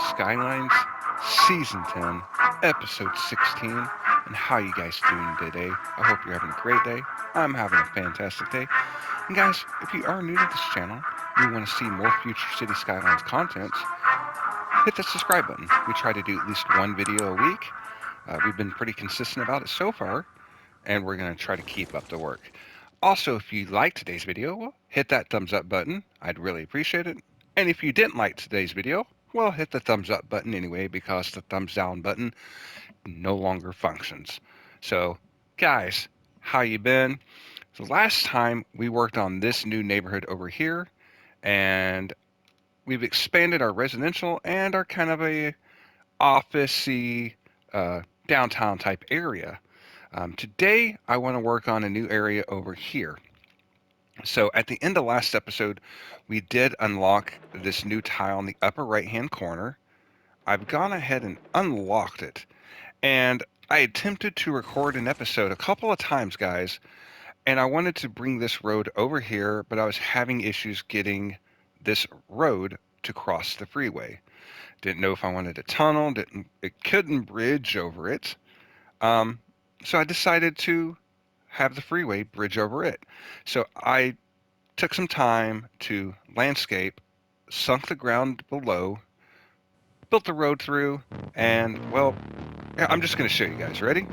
Skylines Season 10, Episode 16. And how you guys doing today? I hope you're having a great day. I'm having a fantastic day. And guys, if you are new to this channel, you want to see more future City Skylines content, hit the subscribe button. We try to do at least one video a week. We've been pretty consistent about it so far, and we're going to try to keep up the work. Also, if you liked today's video, hit that thumbs up button. I'd really appreciate it. And if you didn't like today's video, well, hit the thumbs up button anyway, because the thumbs down button no longer functions. So, guys, how you been? So last time we worked on this new neighborhood over here, and we've expanded our residential and our kind of a office-y downtown type area. Today, I want to work on a new area over here. So at the end of last episode, we did unlock this new tile in the upper right-hand corner. I've gone ahead and unlocked it, and I attempted to record an episode a couple of times, guys, and I wanted to bring this road over here, but I was having issues getting this road to cross the freeway. Didn't know if I wanted a tunnel, it couldn't bridge over it. So I decided to have the freeway bridge over it. So I took some time to landscape, sunk the ground below, built the road through, and, well, I'm just going to show you guys. Ready?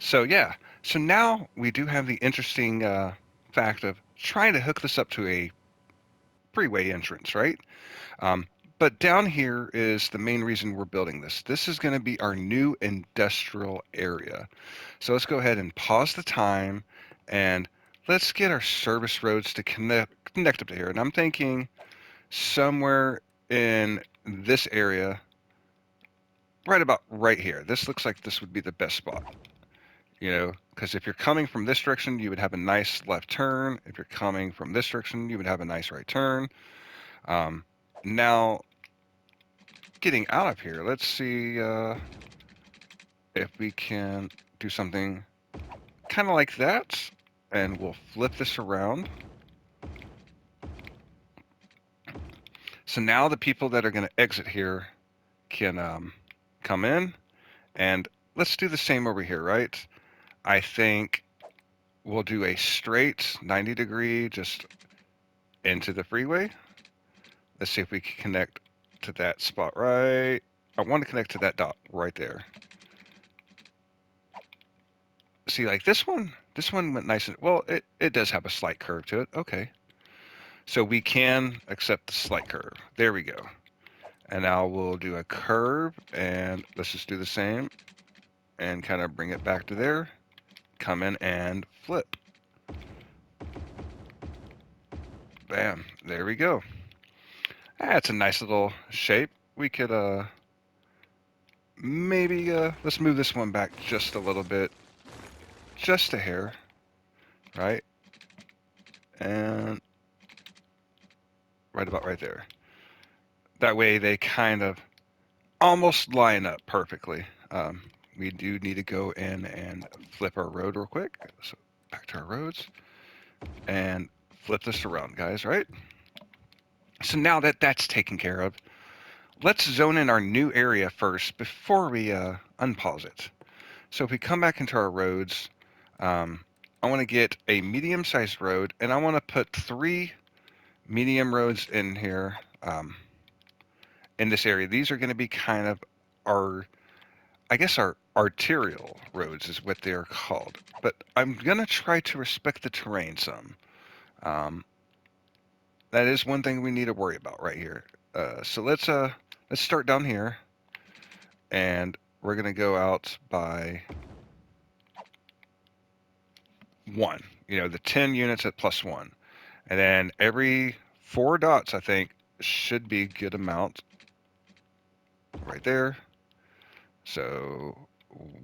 So yeah, so now we do have the interesting fact of trying to hook this up to a freeway entrance, right? Um, but down here is the main reason we're building this. This is going to be our new industrial area. So let's go ahead and pause the time, and let's get our service roads to connect up to here. And I'm thinking somewhere in this area, right about right here. This looks like this would be the best spot. Because if you're coming from this direction, you would have a nice left turn. If you're coming from this direction, you would have a nice right turn. Now, getting out of here, let's see if we can do something kind of like that. And we'll flip this around. So now the people that are going to exit here can come in. And let's do the same over here, right? I think we'll do a straight 90-degree just into the freeway. Let's see if we can connect to that spot right. I want to connect to that dot right there. See, like this one went nice and, well, it does have a slight curve to it. Okay. So we can accept the slight curve. There we go. And now we'll do a curve, and let's just do the same and kind of bring it back to there. Come in and flip. Bam. There we go. That's a nice little shape. We could maybe let's move this one back just a little bit. Just a hair. Right? And right about right there. That way they kind of almost line up perfectly. We do need to go in and flip our road real quick. So back to our roads and flip this around, guys, right? So now that that's taken care of, let's zone in our new area first before we unpause it. So if we come back into our roads, I want to get a medium-sized road, and I want to put 3 medium roads in here in this area. These are going to be kind of our, I guess, our arterial roads is what they're called. But I'm going to try to respect the terrain some. That is one thing we need to worry about right here. So let's start down here, and we're going to go out by 1. You know, the 10 units at +1. And then every 4 dots, I think, should be a good amount right there. So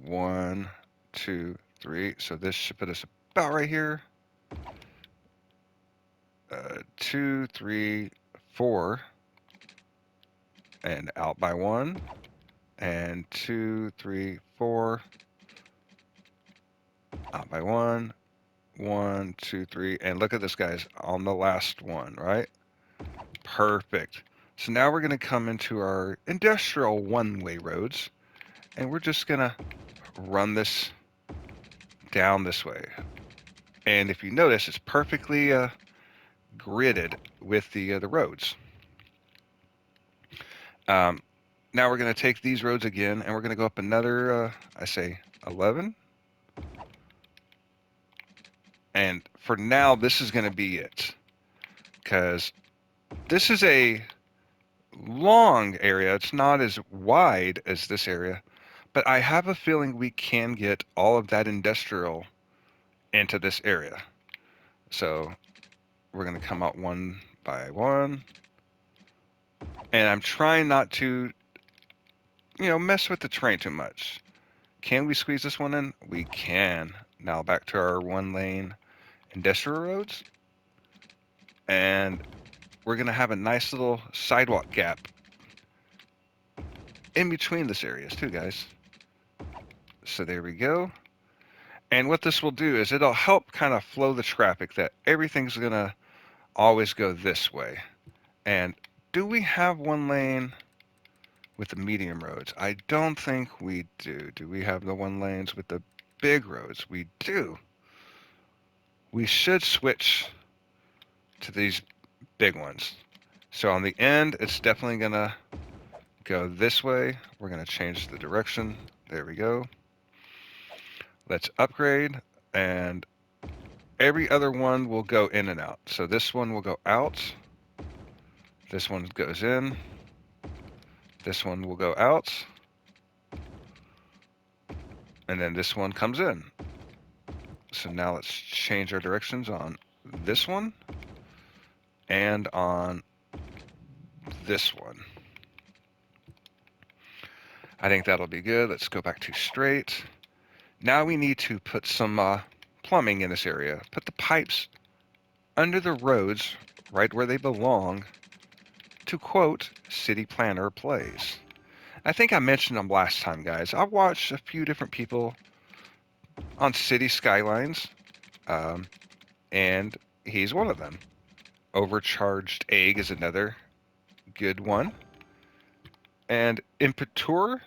1, 2, 3. So this should put us about right here. 2, 3, 4. And out by 1. And 2, 3, 4. Out by 1. 1, 2, 3. And look at this, guys, on the last one, right? Perfect. So now we're going to come into our industrial one-way roads, and we're just going to run this down this way. And if you notice, it's perfectly gridded with the roads. Now we're going to take these roads again, and we're going to go up another, I say, 11. And for now, this is going to be it, because this is a long area. It's not as wide as this area, but I have a feeling we can get all of that industrial into this area. So we're going to come out one by one, and I'm trying not to, mess with the terrain too much. Can we squeeze this one in? We can. Now back to our 1-lane industrial roads, and we're going to have a nice little sidewalk gap in between this areas too, guys. So there we go. And what this will do is it'll help kind of flow the traffic, that everything's going to always go this way. And do we have 1 lane with the medium roads? I don't think we do. Do we have the 1 lanes with the big roads? We do. We should switch to these big ones. So on the end, it's definitely going to go this way. We're going to change the direction. There we go. Let's upgrade, and every other one will go in and out. So this one will go out. This one goes in. This one will go out. And then this one comes in. So now let's change our directions on this one and on this one. I think that'll be good. Let's go back to straight. Now we need to put some plumbing in this area. Put the pipes under the roads right where they belong, to quote City Planner Plays. I think I mentioned them last time, guys. I've watched a few different people on City Skylines, and he's one of them. Overcharged Egg is another good one. And Impetur,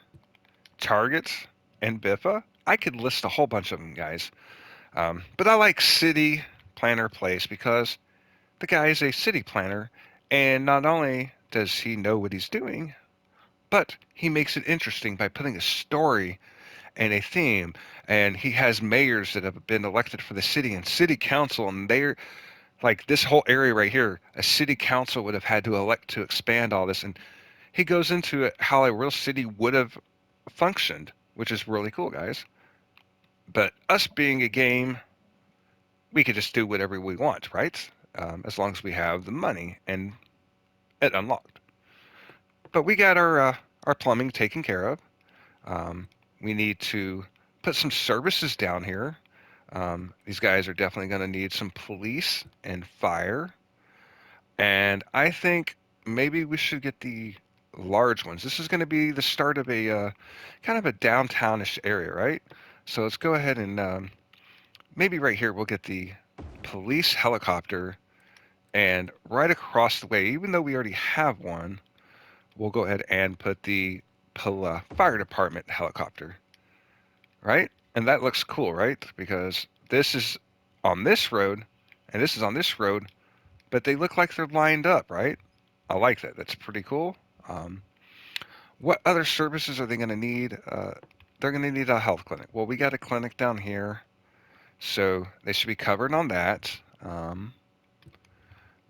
Targets, and Biffa. I could list a whole bunch of them, guys. But I like City Planner Place because the guy is a city planner, and not only does he know what he's doing, but he makes it interesting by putting a story and a theme. And he has mayors that have been elected for the city and city council, and they're like this whole area right here. A city council would have had to elect to expand all this, and he goes into it how a real city would have functioned, which is really cool, guys. But us being a game, we could just do whatever we want, right? As long as we have the money and it unlocked. But we got our plumbing taken care of. We need to put some services down here. These guys are definitely going to need some police and fire. And I think maybe we should get the large ones. This is going to be the start of a kind of a downtownish area, right? So let's go ahead and maybe right here we'll get the police helicopter, and right across the way, even though we already have one, we'll go ahead and put the fire department helicopter, right? And that looks cool, right? Because this is on this road, and this is on this road, but they look like they're lined up, right? I like that. That's pretty cool. What other services are they going to need? They're going to need a health clinic. Well, we got a clinic down here, so they should be covered on that.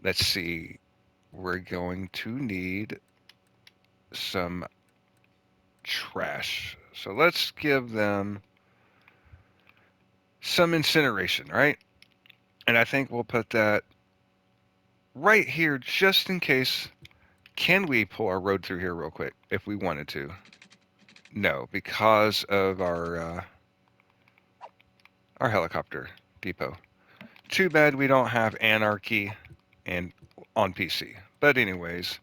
Let's see. We're going to need some trash. So let's give them some incineration, right? And I think we'll put that right here just in case. Can we pull our road through here real quick if we wanted to? No, because of our helicopter depot. Too bad we don't have Anarchy and on PC. But anyways,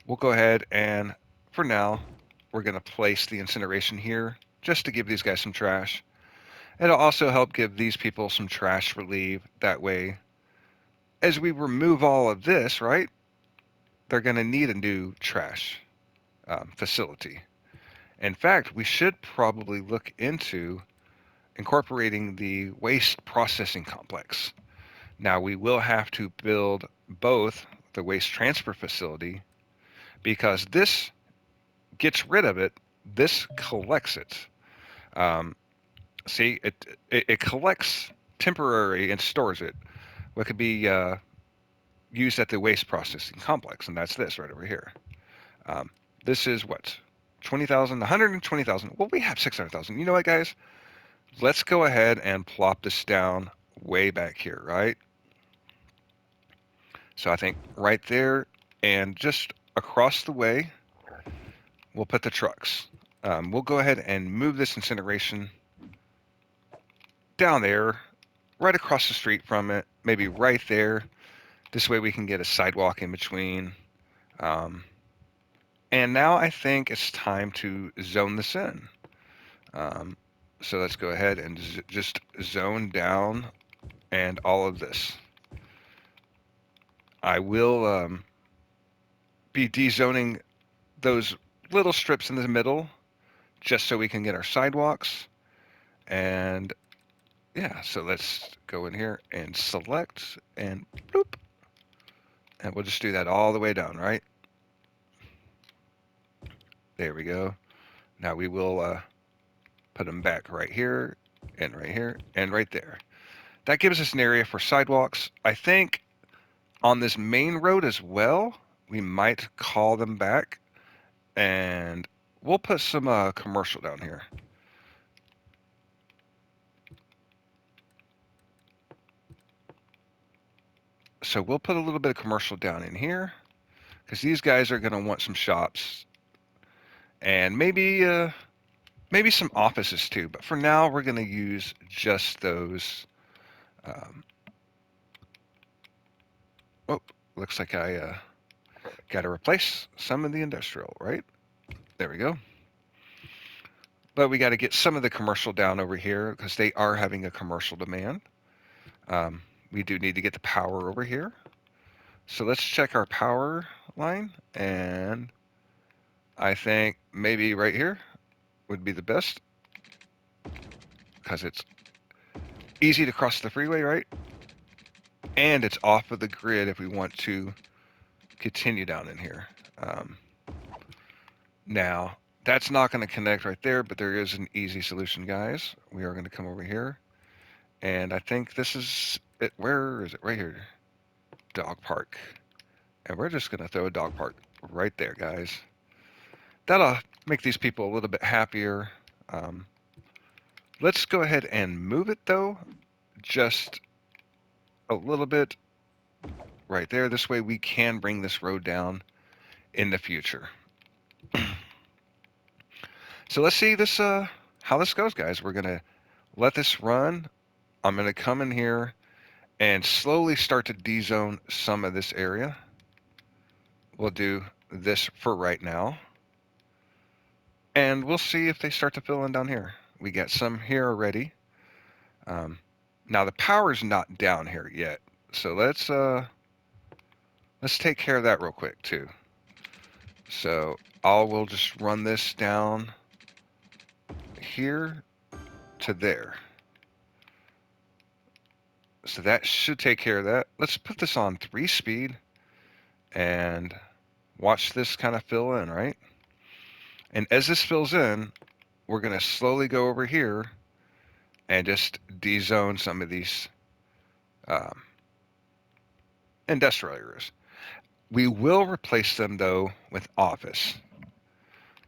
we'll go ahead and for now, we're going to place the incineration here just to give these guys some trash. It'll also help give these people some trash relief. That way, as we remove all of this, right, they're going to need a new trash facility. In fact, we should probably look into incorporating the waste processing complex. Now, we will have to build both the waste transfer facility because this gets rid of it, this collects it. See, it collects temporary and stores it. What could be used at the waste processing complex, and that's this right over here. This is what? 20,000, 120,000. Well, we have 600,000. You know what, guys? Let's go ahead and plop this down way back here, right? So I think right there and just across the way, we'll put the trucks. We'll go ahead and move this incineration down there, right across the street from it, maybe right there. This way we can get a sidewalk in between. And now I think it's time to zone this in. So let's go ahead and just zone down and all of this. I will be dezoning those little strips in the middle just so we can get our sidewalks. And yeah, so let's go in here and select and bloop. And we'll just do that all the way down, right? There we go. Now we will put them back right here and right here and right there. That gives us an area for sidewalks. I think on this main road as well, we might call them back and we'll put some commercial down here. So we'll put a little bit of commercial down in here because these guys are going to want some shops and maybe some offices too. But for now, we're going to use just those. Oh, looks like I got to replace some of the industrial, right? There we go. But we got to get some of the commercial down over here because they are having a commercial demand. We do need to get the power over here. So let's check our power line, and I think maybe right here would be the best because it's easy to cross the freeway, right? And it's off of the grid if we want to continue down in here. Now, that's not going to connect right there, but there is an easy solution, guys. We are going to come over here, and I think this is it. Where is it? Right here. Dog park. And we're just going to throw a dog park right there, guys. That'll make these people a little bit happier. Let's go ahead and move it, though, just a little bit right there. This way we can bring this road down in the future. So let's see this how this goes, guys. We're going to let this run. I'm going to come in here and slowly start to de-zone some of this area. We'll do this for right now. And we'll see if they start to fill in down here. We got some here already. Now the power's not down here yet. So let's take care of that real quick too. So we'll just run this down here to there. So that should take care of that. Let's put this on 3 speed and watch this kind of fill in, right? And as this fills in, we're going to slowly go over here and just de-zone some of these industrial areas. We will replace them, though, with office,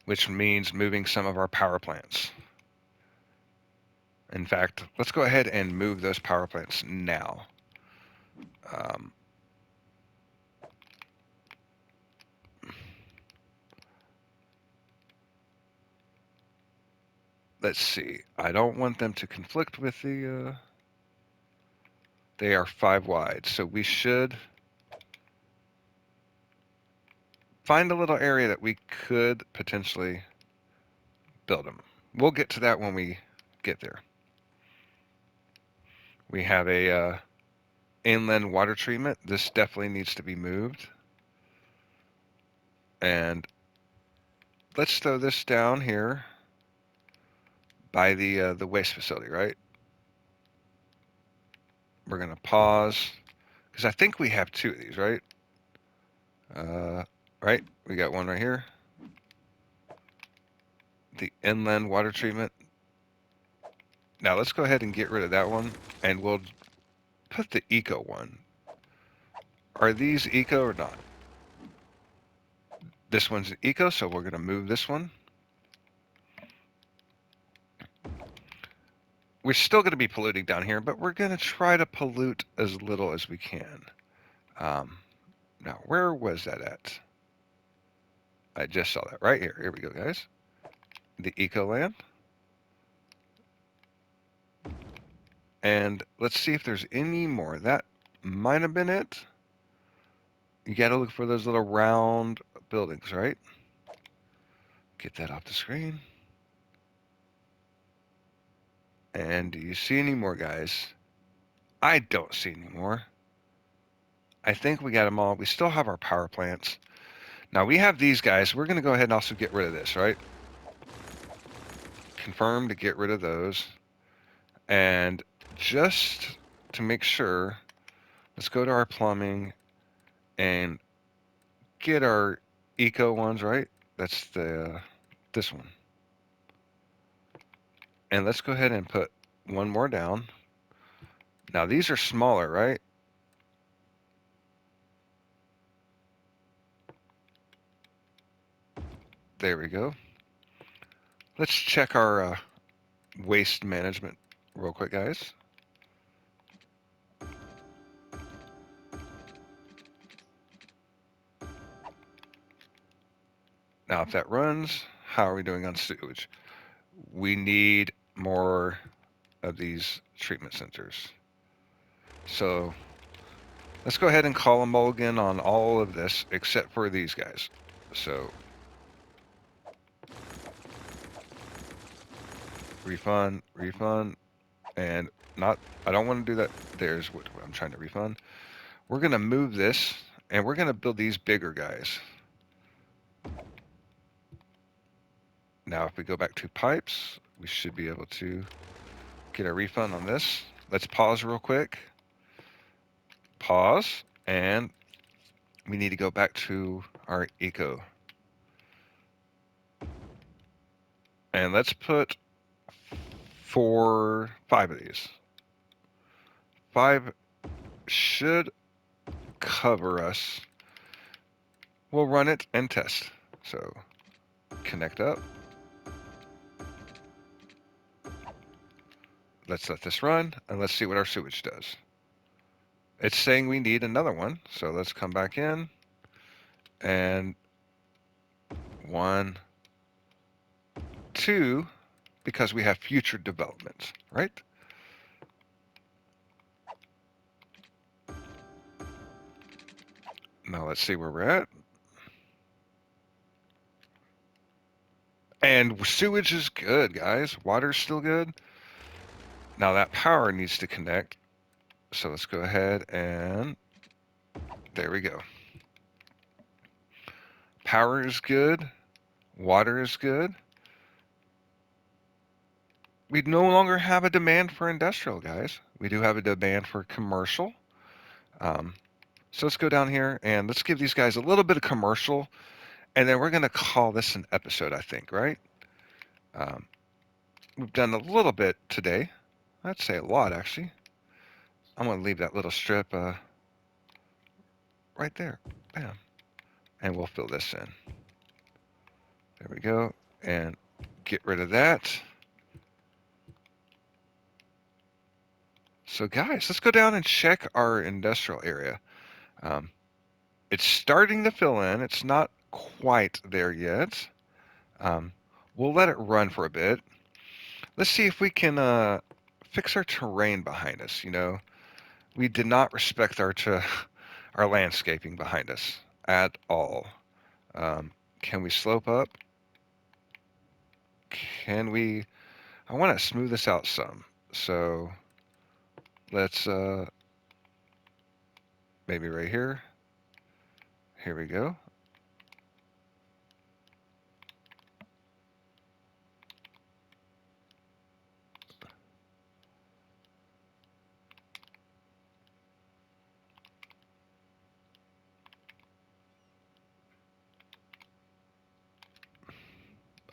which means moving some of our power plants. In fact, let's go ahead and move those power plants now. Let's see. I don't want them to conflict with the... they are 5 wide, so we should find a little area that we could potentially build them. We'll get to that when we get there. We have a inland water treatment. This definitely needs to be moved. And let's throw this down here by the waste facility, right? We're going to pause because I think we have 2 of these, right? Right, we got one right here. The inland water treatment. Now let's go ahead and get rid of that one, and we'll put the eco one. Are these eco or not? This one's eco, so we're going to move this one. We're still going to be polluting down here, but we're going to try to pollute as little as we can. Now, where was that at? I just saw that right here. Here we go, guys. The eco land. And let's see if there's any more. That might have been it. You got to look for those little round buildings, right? Get that off the screen. And do you see any more, guys? I don't see any more. I think we got them all. We still have our power plants. Now we have these guys. We're going to go ahead and also get rid of this, right? Confirm to get rid of those. And just to make sure, let's go to our plumbing and get our eco ones, right? That's this one. And let's go ahead and put one more down. Now these are smaller, right? There we go. Let's check our waste management real quick, guys. Now, if that runs, how are we doing on sewage? We need more of these treatment centers. So let's go ahead and call a mulligan on all of this except for these guys. So refund, and not, I don't want to do that. There's what I'm trying to refund. We're going to move this, and we're going to build these bigger guys. Now, if we go back to pipes, we should be able to get a refund on this. Let's pause real quick. Pause, and we need to go back to our eco. And let's put 5 of these. 5 should cover us. We'll run it and test. So connect up. Let's let this run and let's see what our sewage does. It's saying we need another one. So let's come back in and 1, 2, because we have future developments, right? Now let's see where we're at. And sewage is good, guys. Water's still good. Now that power needs to connect. So let's go ahead and there we go. Power is good. Water is good. We no longer have a demand for industrial, guys. We do have a demand for commercial. So let's go down here and let's give these guys a little bit of commercial. And then we're going to call this an episode, I think, right? We've done a little bit today. I'd say a lot, actually. I'm going to leave that little strip right there. Bam. And we'll fill this in. There we go. And get rid of that. So guys, let's go down and check our industrial area. It's starting to fill in. It's not quite there yet. We'll let it run for a bit. Let's see if we can fix our terrain behind us. You know, we did not respect our landscaping behind us at all. Can we slope up? Can we? I want to smooth this out some. So let's maybe right here. Here we go.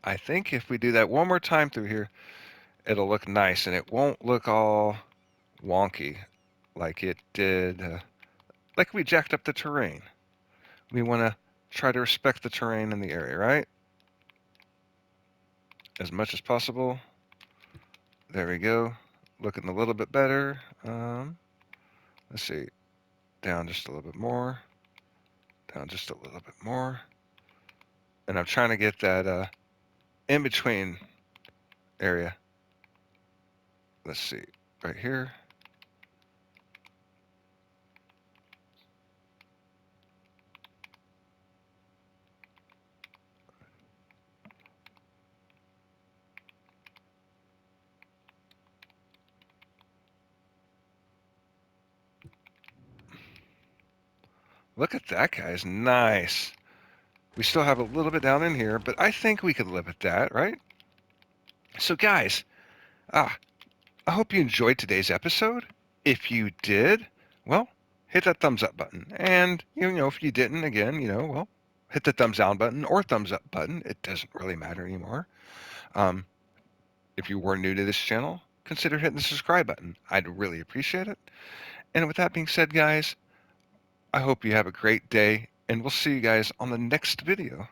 I think if we do that one more time through here, it'll look nice and it won't look all wonky like it did, like we jacked up the terrain. We want to try to respect the terrain in the area, right? As much as possible. There we go. Looking a little bit better. Let's see. Down just a little bit more. Down just a little bit more. And I'm trying to get that in-between area. Let's see. Right here. Look at that, guys. Nice. We still have a little bit down in here, but I think we could live with that, right? So, guys, I hope you enjoyed today's episode. If you did, well, hit that thumbs up button. And, you know, if you didn't, again, you know, well, hit the thumbs down button or thumbs up button. It doesn't really matter anymore. If you were new to this channel, consider hitting the subscribe button. I'd really appreciate it. And with that being said, guys, I hope you have a great day, and we'll see you guys on the next video.